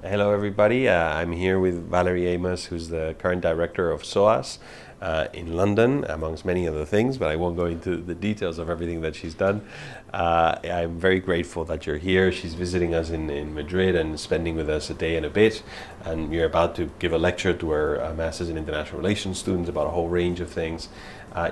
Hello, everybody. I'm here with Valerie Amos, who's the current director of SOAS in London, amongst many other things, but I won't go into the details of everything that she's done. I'm very grateful that you're here. She's visiting us in Madrid and spending with us a day and a bit, and you're about to give a lecture to our Masters in International Relations students about a whole range of things.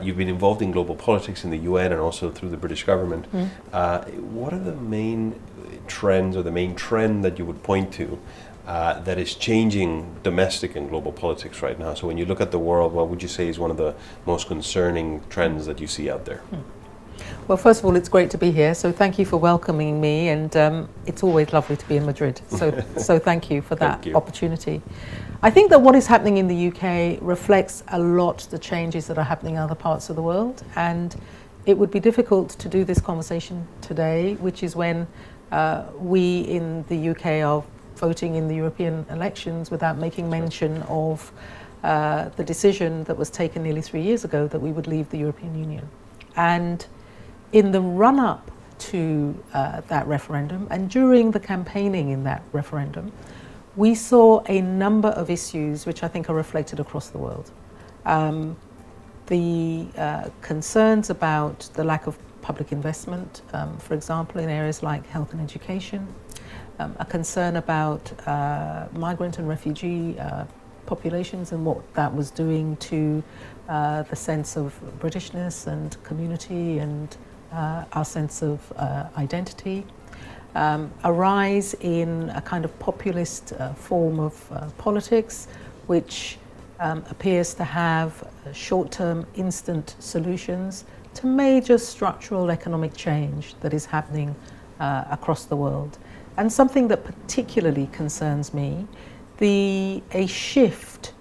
You've been involved in global politics in the UN and also through the British government. What are the main trends or the main trend that you would point to that is changing domestic and global politics right now? So when you look at the world, what would you say is one of the most concerning trends that you see out there? Well, first of all, it's great to be here, so thank you for welcoming me, and it's always lovely to be in Madrid, so thank you for that opportunity. I think that what is happening in the UK reflects a lot the changes that are happening in other parts of the world, and it would be difficult to do this conversation today, which is when we in the UK are voting in the European elections, without making mention of the decision that was taken nearly 3 years ago that we would leave the European Union. And in the run-up to that referendum and during the campaigning in that referendum, we saw a number of issues which I think are reflected across the world. The concerns about the lack of public investment, for example, in areas like health and education, a concern about migrant and refugee populations and what that was doing to the sense of Britishness and community and our sense of identity. A rise in a kind of populist form of politics, which appears to have short-term instant solutions to major structural economic change that is happening across the world. And something that particularly concerns me, a shift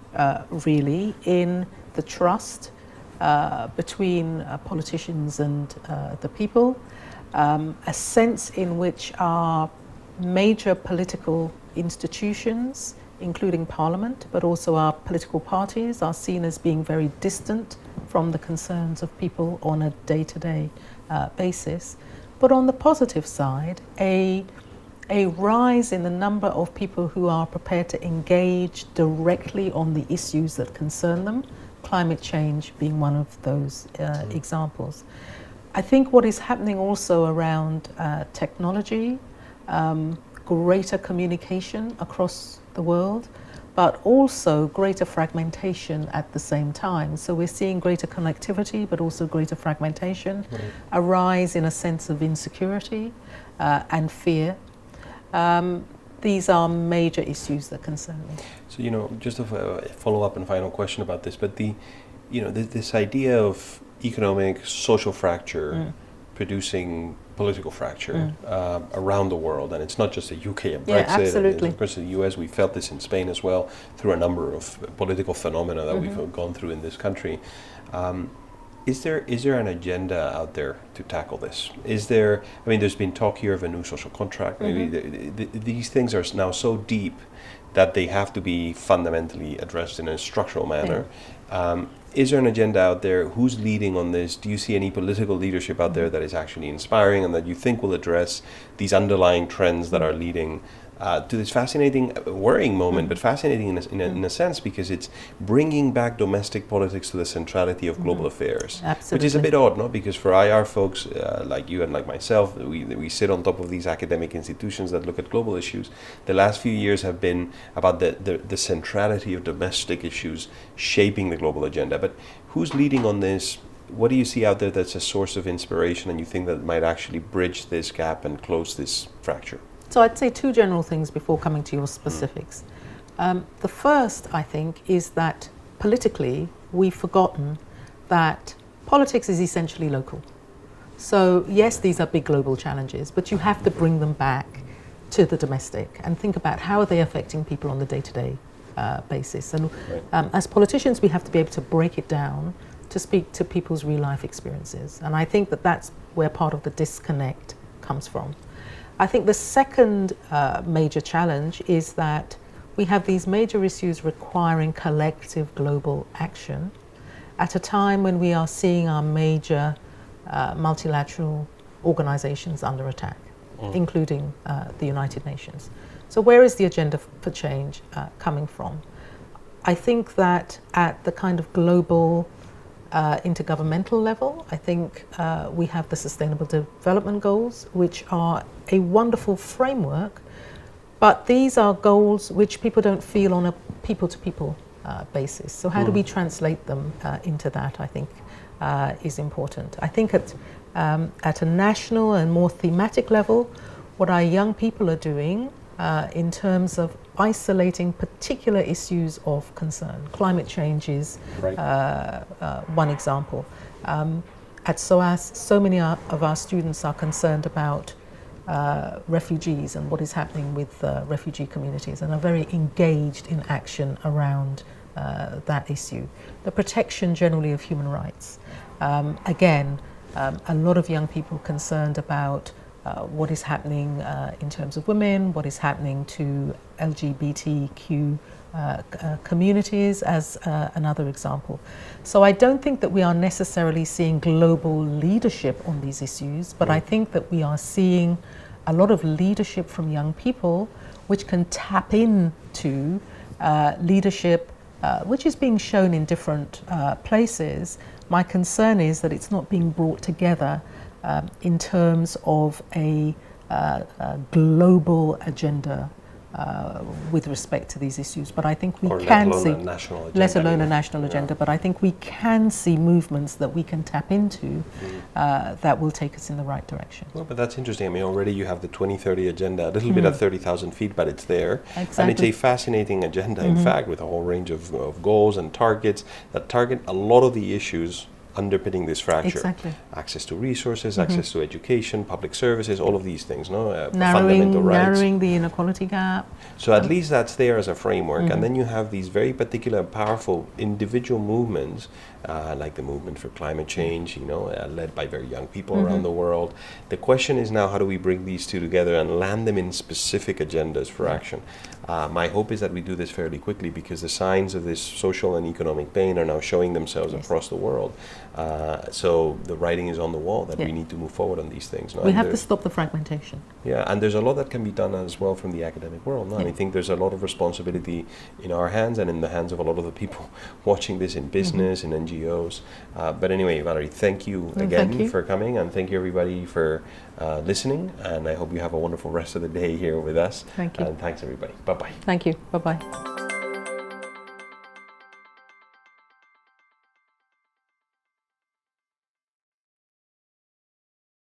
really in the trust between politicians and the people, a sense in which our major political institutions, including Parliament, but also our political parties, are seen as being very distant from the concerns of people on a day-to-day basis. But on the positive side, a rise in the number of people who are prepared to engage directly on the issues that concern them, climate change being one of those examples. I think what is happening also around technology, greater communication across the world, but also greater fragmentation at the same time. So we're seeing greater connectivity, but also greater fragmentation, a rise in a sense of insecurity and fear. These are major issues that concern me. So, just a follow-up and final question about this, but this idea of economic, social fracture producing political fracture around the world, and it's not just the UK and Brexit. Yeah, absolutely. And of course, in the US, we felt this in Spain as well through a number of political phenomena that we've gone through in this country. Is there an agenda out there to tackle this? There's been talk here of a new social contract. Maybe these things are now so deep that they have to be fundamentally addressed in a structural manner. Is there an agenda out there? Who's leading on this? Do you see any political leadership out there that is actually inspiring and that you think will address these underlying trends that are leading to this fascinating, worrying moment, but fascinating in a sense, because it's bringing back domestic politics to the centrality of global affairs. Absolutely. Which is a bit odd, no? Because for IR folks like you and like myself, we sit on top of these academic institutions that look at global issues. The last few years have been about the centrality of domestic issues shaping the global agenda. But who's leading on this? What do you see out there that's a source of inspiration and you think that might actually bridge this gap and close this fracture? So I'd say two general things before coming to your specifics. The first, I think, is that politically we've forgotten that politics is essentially local. So yes, these are big global challenges, but you have to bring them back to the domestic and think about how are they affecting people on the day-to-day basis. And as politicians, we have to be able to break it down to speak to people's real-life experiences. And I think that that's where part of the disconnect comes from. I think the second major challenge is that we have these major issues requiring collective global action at a time when we are seeing our major multilateral organizations under attack, including the United Nations. So where is the agenda for change coming from? I think that at the kind of global intergovernmental level, I think we have the Sustainable Development Goals, which are a wonderful framework, but these are goals which people don't feel on a people-to-people basis. So how do we translate them into that, I think, is important. I think at a national and more thematic level, what our young people are doing in terms of isolating particular issues of concern. Climate change is one example. At SOAS, so many of our students are concerned about refugees and what is happening with refugee communities, and are very engaged in action around that issue. The protection generally of human rights. Again, a lot of young people concerned about what is happening in terms of women, what is happening to LGBTQ communities as another example. So I don't think that we are necessarily seeing global leadership on these issues, but I think that we are seeing a lot of leadership from young people which can tap into leadership which is being shown in different places. My concern is that it's not being brought together in terms of a global agenda with respect to these issues. But I think we can see, let alone a national agenda, but I think we can see movements that we can tap into that will take us in the right direction. Well, but that's interesting. I mean, already you have the 2030 agenda, a little bit at 30,000 feet, but it's there. Exactly. And it's a fascinating agenda, in fact, with a whole range of goals and targets that target a lot of the issues underpinning this fracture. Exactly. Access to resources, access to education, public services, all of these things, fundamental rights. Narrowing the inequality gap. So at least that's there as a framework. And then you have these very particular powerful individual movements, like the movement for climate change, led by very young people around the world. The question is now, how do we bring these two together and land them in specific agendas for action? My hope is that we do this fairly quickly, because the signs of this social and economic pain are now showing themselves across the world. So the writing is on the wall that we need to move forward on these things. We have to stop the fragmentation. Yeah, and there's a lot that can be done as well from the academic world. I think there's a lot of responsibility in our hands and in the hands of a lot of the people watching this in business, in NGOs. But anyway, Valerie, thank you again for coming, and thank you everybody for listening, and I hope you have a wonderful rest of the day here with us. Thank you. And thanks everybody. Bye-bye. Thank you. Bye-bye.